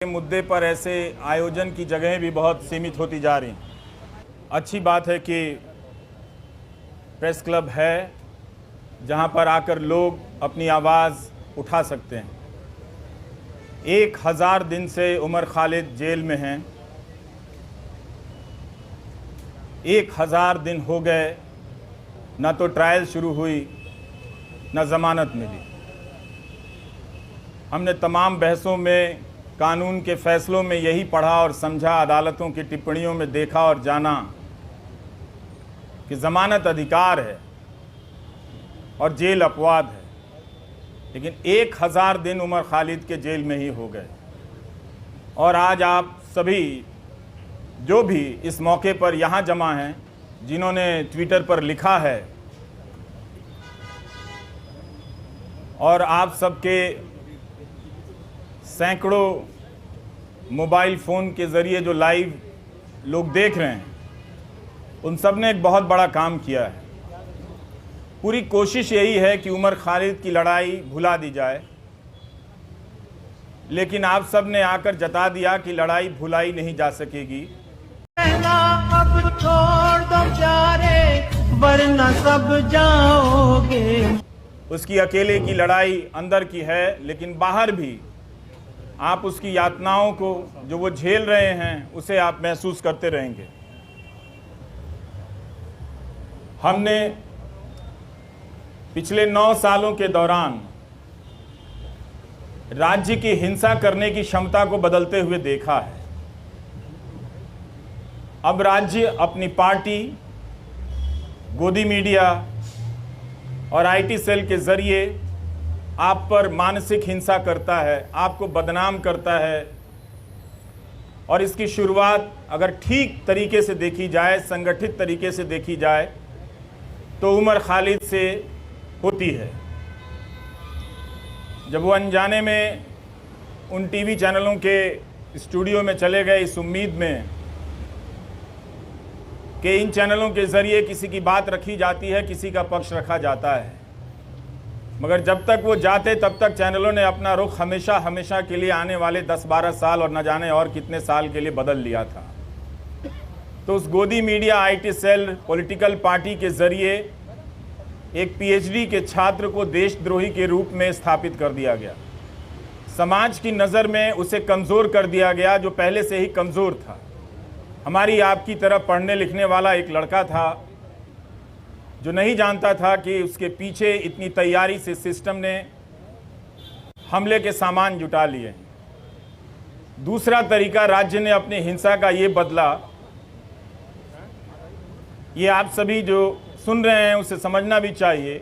मुद्दे पर ऐसे आयोजन की जगहें भी बहुत सीमित होती जा रही हैं। अच्छी बात है कि प्रेस क्लब है जहां पर आकर लोग अपनी आवाज़ उठा सकते हैं। 1000 दिन से उमर खालिद जेल में हैं। 1000 दिन हो गए, ना तो ट्रायल शुरू हुई ना ज़मानत मिली। हमने तमाम बहसों में, कानून के फ़ैसलों में यही पढ़ा और समझा, अदालतों की टिप्पणियों में देखा और जाना कि ज़मानत अधिकार है और जेल अपवाद है। लेकिन 1000 दिन उमर खालिद के जेल में ही हो गए। और आज आप सभी जो भी इस मौके पर यहाँ जमा हैं, जिन्होंने ट्विटर पर लिखा है, और आप सबके सैकड़ों मोबाइल फ़ोन के ज़रिए जो लाइव लोग देख रहे हैं, उन सब ने एक बहुत बड़ा काम किया है। पूरी कोशिश यही है कि उमर खालिद की लड़ाई भुला दी जाए, लेकिन आप सब ने आकर जता दिया कि लड़ाई भुलाई नहीं जा सकेगी। अब छोड़ दो प्यारे, वरना सब जाओगे। उसकी अकेले की लड़ाई अंदर की है, लेकिन बाहर भी आप उसकी यातनाओं को जो वो झेल रहे हैं, उसे आप महसूस करते रहेंगे। हमने पिछले 9 सालों के दौरान राज्य की हिंसा करने की क्षमता को बदलते हुए देखा है। अब राज्य अपनी पार्टी, गोदी मीडिया और आईटी सेल के जरिए आप पर मानसिक हिंसा करता है, आपको बदनाम करता है। और इसकी शुरुआत अगर ठीक तरीके से देखी जाए, संगठित तरीके से देखी जाए, तो उमर खालिद से होती है। जब वो अनजाने में उन टीवी चैनलों के स्टूडियो में चले गए इस उम्मीद में कि इन चैनलों के ज़रिए किसी की बात रखी जाती है, किसी का पक्ष रखा जाता है, मगर जब तक वो जाते तब तक चैनलों ने अपना रुख हमेशा हमेशा के लिए, आने वाले 10-12 साल और न जाने और कितने साल के लिए बदल लिया था। तो उस गोदी media, IT cell, political party के ज़रिए एक पीएचडी के छात्र को देशद्रोही के रूप में स्थापित कर दिया गया। समाज की नज़र में उसे कमज़ोर कर दिया गया, जो पहले से ही कमज़ोर था। हमारी आपकी तरह पढ़ने लिखने वाला एक लड़का था, जो नहीं जानता था कि उसके पीछे इतनी तैयारी से सिस्टम ने हमले के सामान जुटा लिए। दूसरा तरीका राज्य ने अपनी हिंसा का ये बदला, ये आप सभी जो सुन रहे हैं उसे समझना भी चाहिए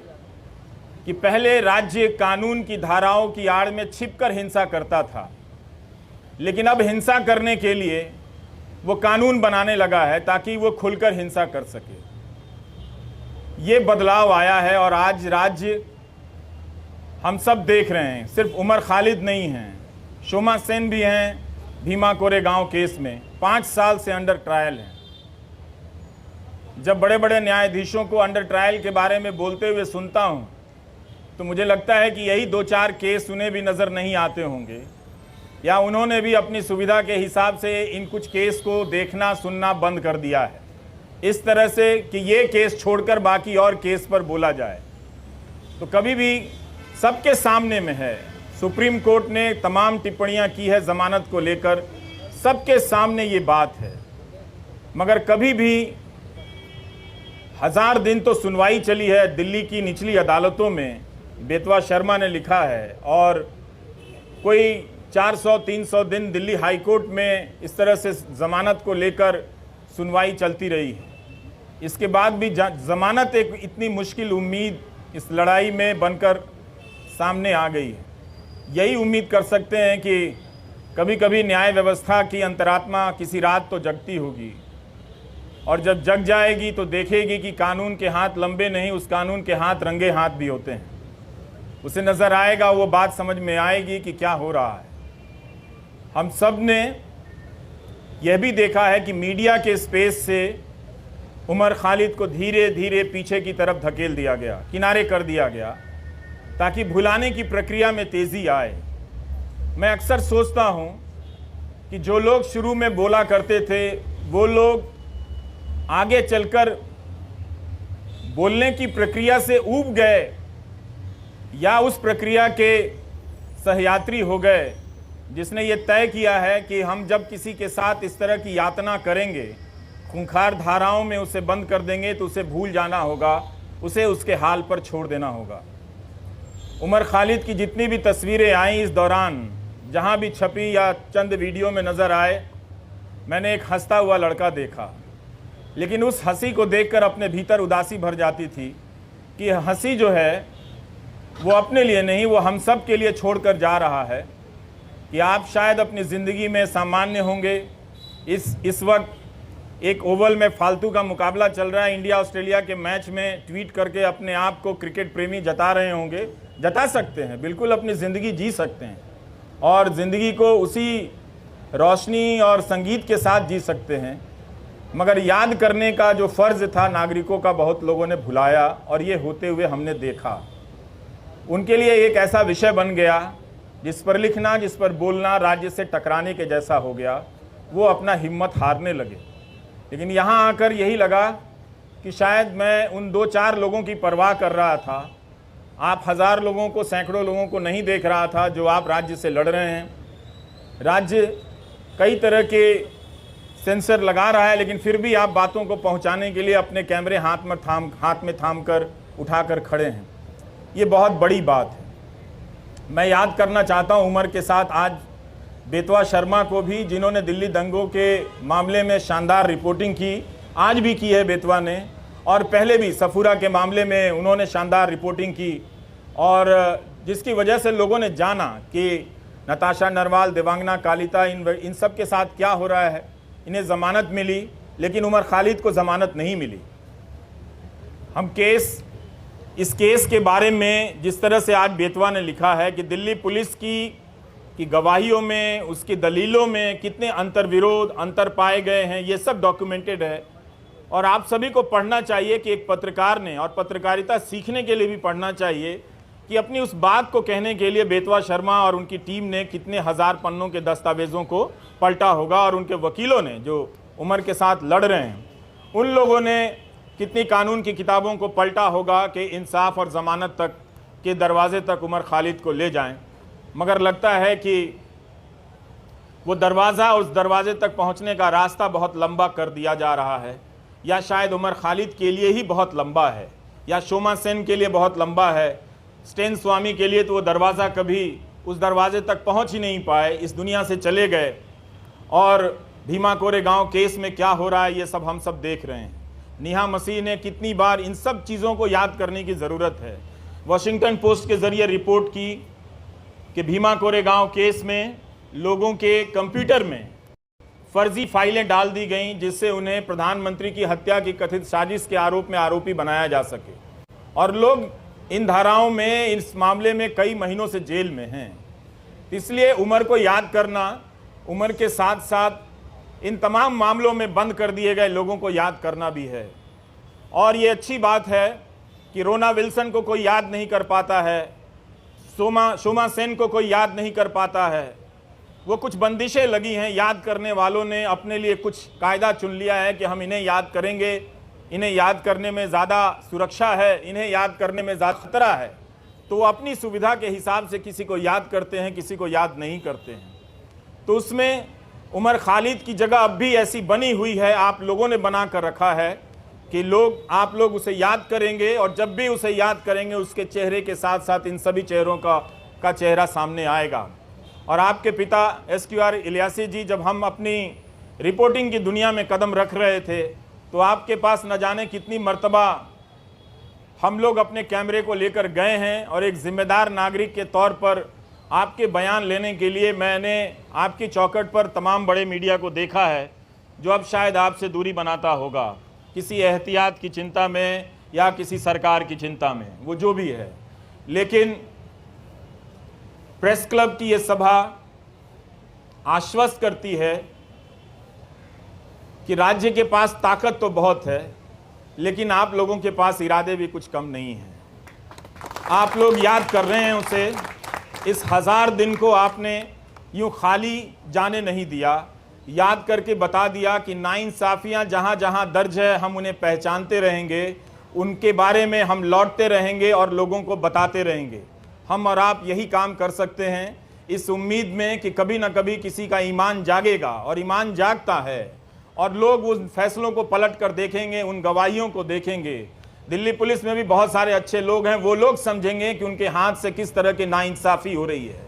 कि पहले राज्य कानून की धाराओं की आड़ में छिपकर हिंसा करता था, लेकिन अब हिंसा करने के लिए वो कानून बनाने लगा है ताकि वो खुलकर हिंसा कर सके। ये बदलाव आया है और आज राज्य, हम सब देख रहे हैं, सिर्फ उमर खालिद नहीं हैं, शोमा सेन भी हैं। भीमा कोरेगांव केस में 5 साल से अंडर ट्रायल हैं। जब बड़े बड़े न्यायाधीशों को अंडर ट्रायल के बारे में बोलते हुए सुनता हूं, तो मुझे लगता है कि यही 2-4 केस उन्हें भी नज़र नहीं आते होंगे, या उन्होंने भी अपनी सुविधा के हिसाब से इन कुछ केस को देखना सुनना बंद कर दिया है, इस तरह से कि ये केस छोड़कर बाकी और केस पर बोला जाए। तो कभी भी सबके सामने में है, सुप्रीम कोर्ट ने तमाम टिप्पणियां की है ज़मानत को लेकर, सबके सामने ये बात है, मगर कभी भी 1000 दिन तो सुनवाई चली है दिल्ली की निचली अदालतों में, बेतवा शर्मा ने लिखा है, और कोई 400-300 दिन दिल्ली हाई कोर्ट में इस तरह से ज़मानत को लेकर सुनवाई चलती रही है। इसके बाद भी ज़मानत एक इतनी मुश्किल उम्मीद इस लड़ाई में बनकर सामने आ गई है। यही उम्मीद कर सकते हैं कि कभी कभी न्याय व्यवस्था की अंतरात्मा किसी रात तो जगती होगी, और जब जग जाएगी तो देखेगी कि कानून के हाथ लंबे नहीं, उस कानून के हाथ रंगे हाथ भी होते हैं। उसे नज़र आएगा, वो बात समझ में आएगी कि क्या हो रहा है। हम सब ने यह भी देखा है कि मीडिया के स्पेस से उमर खालिद को धीरे धीरे पीछे की तरफ धकेल दिया गया, किनारे कर दिया गया, ताकि भुलाने की प्रक्रिया में तेज़ी आए। मैं अक्सर सोचता हूँ कि जो लोग शुरू में बोला करते थे वो लोग आगे चलकर बोलने की प्रक्रिया से ऊब गए या उस प्रक्रिया के सहयात्री हो गए, जिसने ये तय किया है कि हम जब किसी के साथ इस तरह की यातना करेंगे, खूंखार धाराओं में उसे बंद कर देंगे तो उसे भूल जाना होगा, उसे उसके हाल पर छोड़ देना होगा। उमर खालिद की जितनी भी तस्वीरें आई इस दौरान, जहां भी छपी या चंद वीडियो में नज़र आए, मैंने एक हंसता हुआ लड़का देखा, लेकिन उस हंसी को देखकर अपने भीतर उदासी भर जाती थी कि हंसी जो है वो अपने लिए नहीं, वो हम सब के लिए छोड़कर जा रहा है कि आप शायद अपनी ज़िंदगी में सामान्य होंगे। इस वक्त एक ओवल में फालतू का मुकाबला चल रहा है, इंडिया ऑस्ट्रेलिया के मैच में ट्वीट करके अपने आप को क्रिकेट प्रेमी जता रहे होंगे। जता सकते हैं, बिल्कुल अपनी ज़िंदगी जी सकते हैं और ज़िंदगी को उसी रोशनी और संगीत के साथ जी सकते हैं, मगर याद करने का जो फ़र्ज़ था नागरिकों का बहुत लोगों ने भुलाया और ये होते हुए हमने देखा। उनके लिए एक ऐसा विषय बन गया जिस पर लिखना, जिस पर बोलना राज्य से टकराने के जैसा हो गया। वो अपना हिम्मत हारने लगे। लेकिन यहाँ आकर यही लगा कि शायद मैं उन 2-4 लोगों की परवाह कर रहा था। आप हज़ार लोगों को, सैकड़ों लोगों को नहीं देख रहा था जो आप राज्य से लड़ रहे हैं। राज्य कई तरह के सेंसर लगा रहा है, लेकिन फिर भी आप बातों को पहुंचाने के लिए अपने कैमरे हाथ में थाम कर उठाकर खड़े हैं। ये बहुत बड़ी बात है। मैं याद करना चाहता हूं उमर के साथ आज बेतवा शर्मा को भी, जिन्होंने दिल्ली दंगों के मामले में शानदार रिपोर्टिंग की, आज भी की है बेतवा ने, और पहले भी सफूरा के मामले में उन्होंने शानदार रिपोर्टिंग की, और जिसकी वजह से लोगों ने जाना कि नताशा नरवाल, देवांगना कालिता, इन सब के साथ क्या हो रहा है। इन्हें ज़मानत मिली, लेकिन उमर खालिद को ज़मानत नहीं मिली। हम इस केस के बारे में जिस तरह से आज बेतवा ने लिखा है कि दिल्ली पुलिस की गवाहियों में, उसकी दलीलों में कितने अंतर पाए गए हैं, ये सब डॉक्यूमेंटेड है। और आप सभी को पढ़ना चाहिए कि एक पत्रकार ने, और पत्रकारिता सीखने के लिए भी पढ़ना चाहिए कि अपनी उस बात को कहने के लिए बेतवा शर्मा और उनकी टीम ने कितने हज़ार पन्नों के दस्तावेज़ों को पलटा होगा, और उनके वकीलों ने जो उमर के साथ लड़ रहे हैं उन लोगों ने कितनी कानून की किताबों को पलटा होगा कि इंसाफ और ज़मानत तक के दरवाजे तक उमर खालिद को ले जाएं। मगर लगता है कि वो दरवाज़ा, उस दरवाजे तक पहुंचने का रास्ता बहुत लंबा कर दिया जा रहा है, या शायद उमर खालिद के लिए ही बहुत लंबा है, या शोमा सेन के लिए बहुत लंबा है। स्टेन स्वामी के लिए तो वो दरवाज़ा कभी उस दरवाजे तक पहुंच ही नहीं पाए, इस दुनिया से चले गए। और भीमा कोरेगांव केस में क्या हो रहा है ये सब हम सब देख रहे हैं। नेहा मसीह ने कितनी बार, इन सब चीज़ों को याद करने की ज़रूरत है। वॉशिंगटन पोस्ट के ज़रिए रिपोर्ट की कि भीमा कोरेगांव केस में लोगों के कंप्यूटर में फर्जी फाइलें डाल दी गईं, जिससे उन्हें प्रधानमंत्री की हत्या की कथित साजिश के आरोप में आरोपी बनाया जा सके, और लोग इन धाराओं में, इस मामले में कई महीनों से जेल में हैं। इसलिए उमर को याद करना, उमर के साथ साथ इन तमाम मामलों में बंद कर दिए गए लोगों को याद करना भी है। और ये अच्छी बात है कि रोना विल्सन को कोई याद नहीं कर पाता है, शोमा सेन को कोई याद नहीं कर पाता है। वो कुछ बंदिशें लगी हैं, याद करने वालों ने अपने लिए कुछ कायदा चुन लिया है कि हम इन्हें याद करेंगे, इन्हें याद करने में ज़्यादा सुरक्षा है, इन्हें याद करने में ज़्यादा खतरा है। तो वो अपनी सुविधा के हिसाब से किसी को याद करते हैं, किसी को याद नहीं करते हैं। तो उसमें उमर खालिद की जगह अब भी ऐसी बनी हुई है, आप लोगों ने बना कर रखा है कि आप लोग उसे याद करेंगे, और जब भी उसे याद करेंगे उसके चेहरे के साथ साथ इन सभी चेहरों का चेहरा सामने आएगा। और आपके पिता SQR इलियासी जी, जब हम अपनी रिपोर्टिंग की दुनिया में कदम रख रहे थे तो आपके पास न जाने कितनी मर्तबा हम लोग अपने कैमरे को लेकर गए हैं, और एक जिम्मेदार नागरिक के तौर पर आपके बयान लेने के लिए मैंने आपकी चौखट पर तमाम बड़े मीडिया को देखा है, जो अब शायद आपसे दूरी बनाता होगा, किसी एहतियात की चिंता में या किसी सरकार की चिंता में, वो जो भी है। लेकिन प्रेस क्लब की ये सभा आश्वस्त करती है कि राज्य के पास ताकत तो बहुत है, लेकिन आप लोगों के पास इरादे भी कुछ कम नहीं हैं। आप लोग याद कर रहे हैं उसे, इस 1000 दिन को आपने यूं खाली जाने नहीं दिया, याद करके बता दिया कि नाइंसाफ़ियाँ जहाँ जहाँ दर्ज है हम उन्हें पहचानते रहेंगे, उनके बारे में हम लौटते रहेंगे और लोगों को बताते रहेंगे। हम और आप यही काम कर सकते हैं, इस उम्मीद में कि कभी ना कभी किसी का ईमान जागेगा, और ईमान जागता है और लोग उन फैसलों को पलट कर देखेंगे, उन गवाहियों को देखेंगे। दिल्ली पुलिस में भी बहुत सारे अच्छे लोग हैं, वो लोग समझेंगे कि उनके हाथ से किस तरह की नाइंसाफ़ी हो रही है।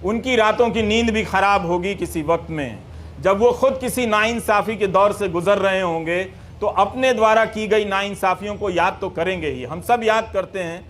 उनकी रातों की नींद भी खराब होगी किसी वक्त में, जब वो खुद किसी नाइंसाफ़ी के दौर से गुजर रहे होंगे, तो अपने द्वारा की गई नाइंसाफ़ियों को याद तो करेंगे ही। हम सब याद करते हैं